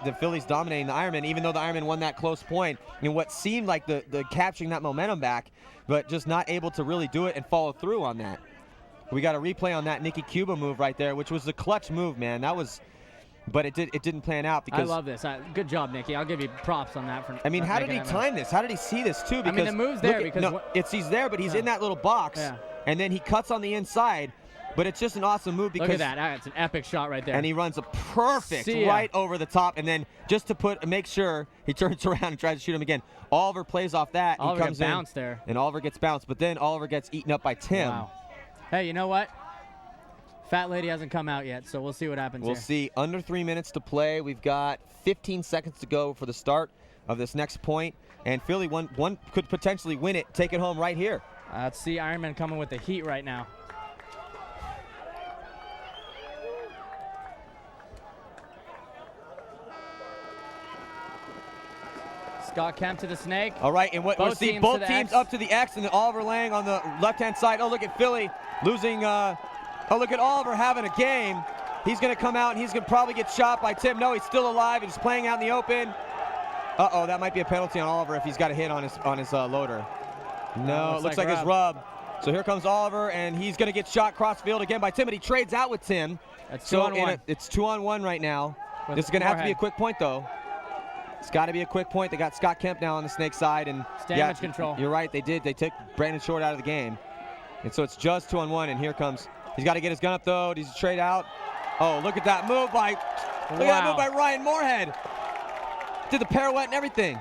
the Phillies dominating the Ironmen, even though the Ironmen won that close point. What seemed like the capturing that momentum back, but just not able to really do it and follow through on that. We got a replay on that Nikki Cuba move right there, which was the clutch move, man. That was, but it didn't plan out because. I love this. Good job, Nikki. I'll give you props on that. I mean, how did he time this? How did he see this too? Because I mean, the move's there he's there, but he's in that little box, and then he cuts on the inside. But it's just an awesome move because look at that. It's an epic shot right there. And he runs a perfect right over the top, and then just to make sure he turns around and tries to shoot him again. Oliver plays off that. Oliver he comes gets bounced there. And Oliver gets bounced, but then Oliver gets eaten up by Tim. Wow. Hey, you know what? Fat lady hasn't come out yet, so we'll see what happens We'll see. Under 3 minutes to play. We've got 15 seconds to go for the start of this next point, and Philly one could potentially win it, take it home right here. Let's see Ironman coming with the heat right now. Scott Kemp to the snake. All right, and we'll see both teams up to the X, and then Oliver Lang on the left-hand side. Oh, look at Philly losing. Oh, look at Oliver having a game. He's going to come out, and he's going to probably get shot by Tim. No, he's still alive. He's playing out in the open. Uh-oh, that might be a penalty on Oliver if he's got a hit on his loader. No, it looks like his rub. So here comes Oliver, and he's going to get shot cross field again by Tim, but he trades out with Tim. That's 2-on-1. It's 2-on-1 right now. This is going to have to be a quick point, though. It's got to be a quick point. They got Scott Kemp now on the snake side, and damage control. You're right, they did. They took Brandon Short out of the game, and so it's just 2-on-1. And here comes. He's got to get his gun up though. He's trade out. Oh, look at that move by. Look at that move by Ryan Moorhead. Did the pirouette and everything.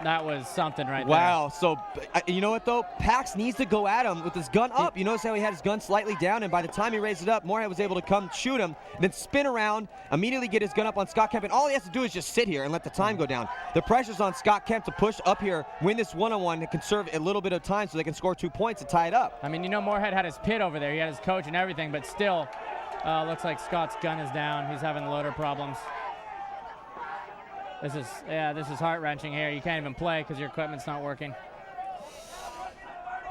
That was something right there. Wow. So, you know what, though? Pax needs to go at him with his gun up. You notice how he had his gun slightly down, and by the time he raised it up, Moorhead was able to come shoot him, then spin around, immediately get his gun up on Scott Kemp, and all he has to do is just sit here and let the time go down. The pressure's on Scott Kemp to push up here, win this one-on-one, and conserve a little bit of time so they can score 2 points to tie it up. I mean, you know, Moorhead had his pit over there. He had his coach and everything, but still, looks like Scott's gun is down. He's having loader problems. This is heart-wrenching here. You can't even play because your equipment's not working.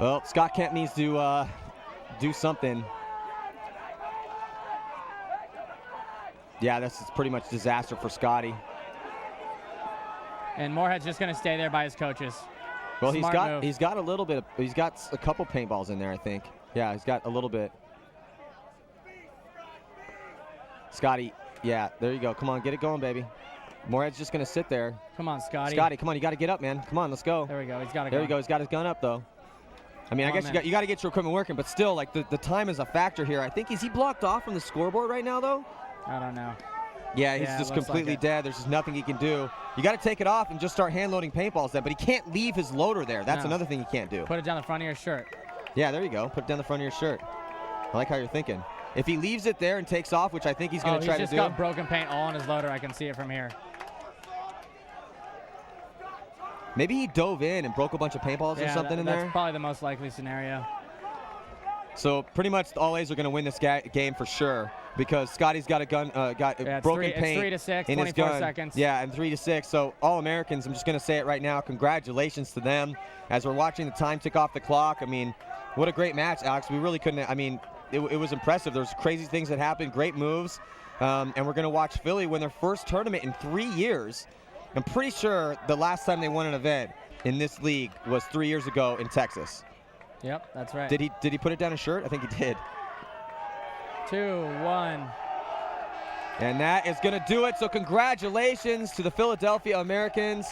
Well, Scott Kemp needs to do something. Yeah, this is pretty much disaster for Scotty. And Moorhead's just going to stay there by his coaches. Well, he's got a little bit. He's got a couple paintballs in there, I think. Yeah, he's got a little bit. Scotty, yeah, there you go. Come on, get it going, baby. Moorhead's just going to sit there. Come on, Scotty. Scotty, come on. You got to get up, man. Come on, let's go. There we go. He's got to go. There we go. He's got his gun up, though. I mean, I guess you got to get your equipment working, but still, like the time is a factor here. I think, is he blocked off from the scoreboard right now, though? I don't know. Yeah, he's just completely dead. There's just nothing he can do. You got to take it off and just start hand loading paintballs then, but he can't leave his loader there. That's another thing he can't do. Put it down the front of your shirt. Yeah, there you go. Put it down the front of your shirt. I like how you're thinking. If he leaves it there and takes off, which I think he's going to try to do. He's just got broken paint all on his loader. I can see it from here. Maybe he dove in and broke a bunch of paintballs or something in there. That's probably the most likely scenario. So pretty much all A's are going to win this game for sure because Scotty's got a gun, broken paint it's 3-6, in 24 his gun. seconds. Yeah, and 3-6. So all Americans, I'm just going to say it right now, congratulations to them. As we're watching the time tick off the clock, I mean, what a great match, Alex. We really couldn't, I mean, it was impressive. There's crazy things that happened, great moves, and we're going to watch Philly win their first tournament in 3 years. I'm pretty sure the last time they won an event in this league was 3 years ago in Texas. Yep, that's right. Did he put it down his shirt? I think he did. 2-1. And that is going to do it. So congratulations to the Philadelphia Americans.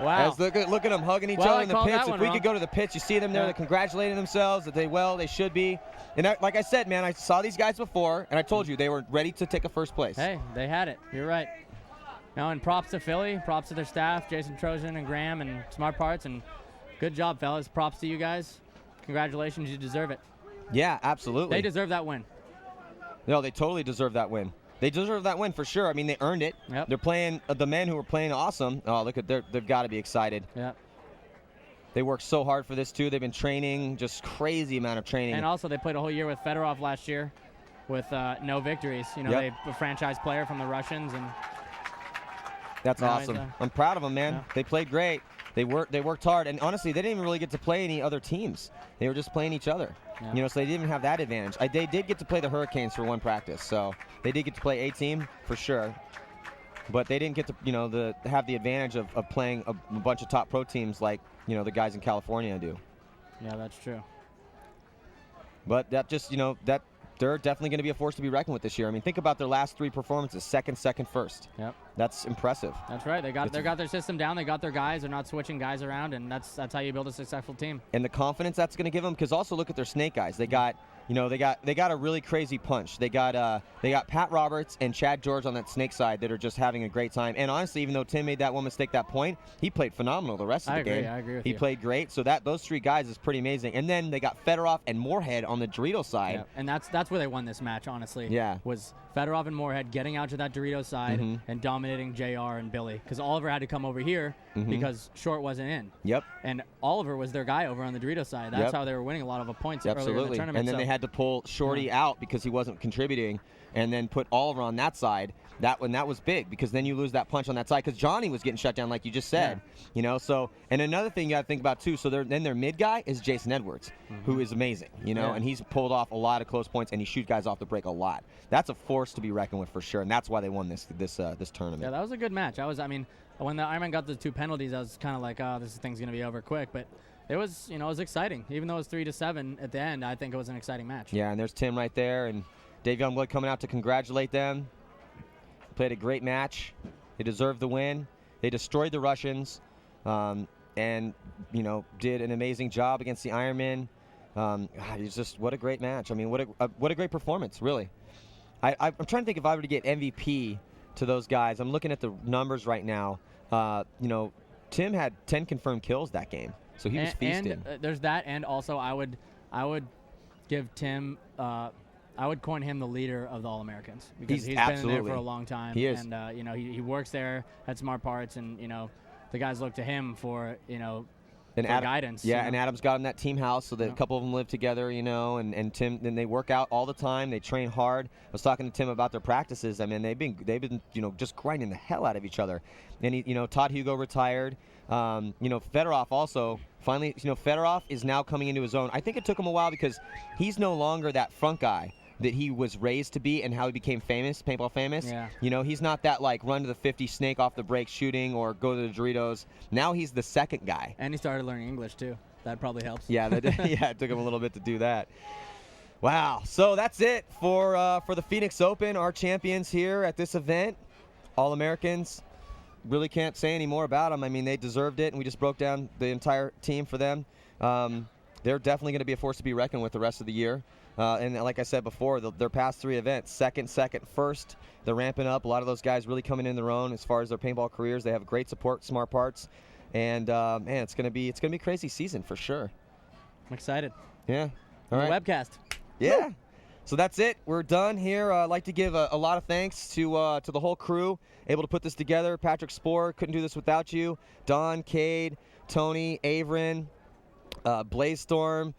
Wow. As look at them hugging each other in the pitch. If we could go to the pitch, you see them there. They're congratulating themselves that they should be. And like I said, man, I saw these guys before, and I told you they were ready to take a first place. Hey, they had it. You're right. Now, and props to Philly, props to their staff, Jason Trojan and Graham and Smart Parts, and good job, fellas. Props to you guys. Congratulations, you deserve it. Yeah, absolutely. They deserve that win. No, they totally deserve that win. They deserve that win for sure. I mean, they earned it. Yep. They're playing the men who are playing awesome. Oh, look at they've got to be excited. Yep. They worked so hard for this too. They've been training, just crazy amount of training. And also, they played a whole year with Fedorov last year, with no victories. You know, they a franchise player from the Russians, and that's awesome. I'm proud of them, man. Yeah. They played great. They worked hard, and honestly, they didn't even really get to play any other teams. They were just playing each other. Yeah. You know, so they didn't even have that advantage. They did get to play the Hurricanes for one practice, so they did get to play A-team for sure. But they didn't get to, have the advantage of playing a bunch of top pro teams like, the guys in California do. Yeah, that's true. But that just, that they're definitely going to be a force to be reckoned with this year. I mean, think about their last three performances: second, first. Yep. That's impressive. That's right. They got their system down. They got their guys. They're not switching guys around, and that's how you build a successful team. And the confidence that's going to give them, because also look at their snake guys. They got they got a really crazy punch. They got Pat Roberts and Chad George on that snake side that are just having a great time. And honestly, even though Tim made that one mistake, that point, he played phenomenal the rest of the game. I agree with you. He played great. So those three guys is pretty amazing. And then they got Fedorov and Moorhead on the Dorito side. Yeah. And that's where they won this match, honestly. Yeah. Was Fedorov and Moorhead getting out to that Dorito side and dominating JR and Billy, because Oliver had to come over here because Short wasn't in. Yep. And Oliver was their guy over on the Dorito side. That's how they were winning a lot of the points earlier in the tournament. And then they had to pull Shorty out because he wasn't contributing, and then put Oliver on that side. That was big, because then you lose that punch on that side, because Johnny was getting shut down like you just said. So, and another thing you got to think about too, so then their mid guy is Jason Edwards, who is amazing, and he's pulled off a lot of close points, and he shoots guys off the break a lot. That's a force to be reckoned with for sure, and that's why they won this tournament. Yeah, that was a good match. When the Ironman got the two penalties, I was kind of like, oh, this thing's going to be over quick, but it was, it was exciting. Even though it was 3-7 at the end, I think it was an exciting match. Yeah, and there's Tim right there, and Dave Youngblood coming out to congratulate them. Played a great match. They deserved the win. They destroyed the Russians, and did an amazing job against the Ironmen. It's just, what a great match. I mean, what a great performance, really. I'm trying to think if I were to get MVP to those guys. I'm looking at the numbers right now. Tim had 10 confirmed kills that game, so he was feasting. And there's that, and also I would give Tim. I would coin him the leader of the All-Americans, because he's been in there for a long time. He is. And, he works there at Smart Parts, and, the guys look to him for, for guidance. Yeah, and Adam's got him that team house, so that a couple of them live together, and Tim, and they work out all the time. They train hard. I was talking to Tim about their practices. I mean, they've been just grinding the hell out of each other. And, Todd Hugo retired. Fedorov also, finally, Fedorov is now coming into his own. I think it took him a while, because he's no longer that front guy that he was raised to be, and how he became famous, paintball famous. Yeah. He's not that run to the 50 snake off the break shooting or go to the Doritos. Now he's the second guy. And he started learning English too. That probably helps. Yeah, it took him a little bit to do that. Wow. So that's it for the Phoenix Open. Our champions here at this event, All-Americans. really can't say any more about them. I mean, they deserved it, and we just broke down the entire team for them. They're definitely going to be a force to be reckoned with the rest of the year. And like I said before, their past 3 events, second, first, they're ramping up. A lot of those guys really coming in their own as far as their paintball careers. They have great support, smart parts, and man, it's gonna be a crazy season for sure. I'm excited. Yeah. All right. The webcast. Yeah. So that's it. We're done here. I'd like to give a lot of thanks to the whole crew able to put this together. Patrick Spohr, couldn't do this without you. Don, Cade, Tony, Averin, Blaze Storm,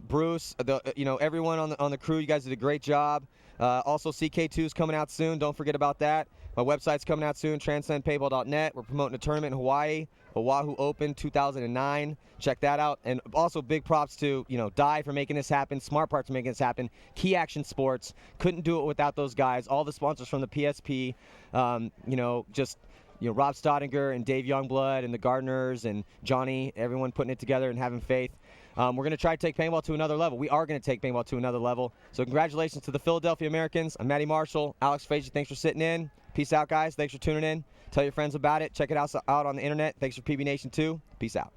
Bruce, everyone on the crew. You guys did a great job. Also, CK2 is coming out soon. Don't forget about that. My website's coming out soon, transcendpaintball.net. We're promoting a tournament in Hawaii, Oahu Open 2009. Check that out. And also big props to, Dye for making this happen, Smart Parts for making this happen, Key Action Sports. Couldn't do it without those guys. All the sponsors from the PSP, Rob Stodinger and Dave Youngblood and the Gardeners and Johnny, everyone putting it together and having faith. We're going to try to take paintball to another level. We are going to take paintball to another level. So congratulations to the Philadelphia Americans. I'm Matty Marshall. Alex Frazier, thanks for sitting in. Peace out, guys. Thanks for tuning in. Tell your friends about it. Check it out on the internet. Thanks for PB Nation 2. Peace out.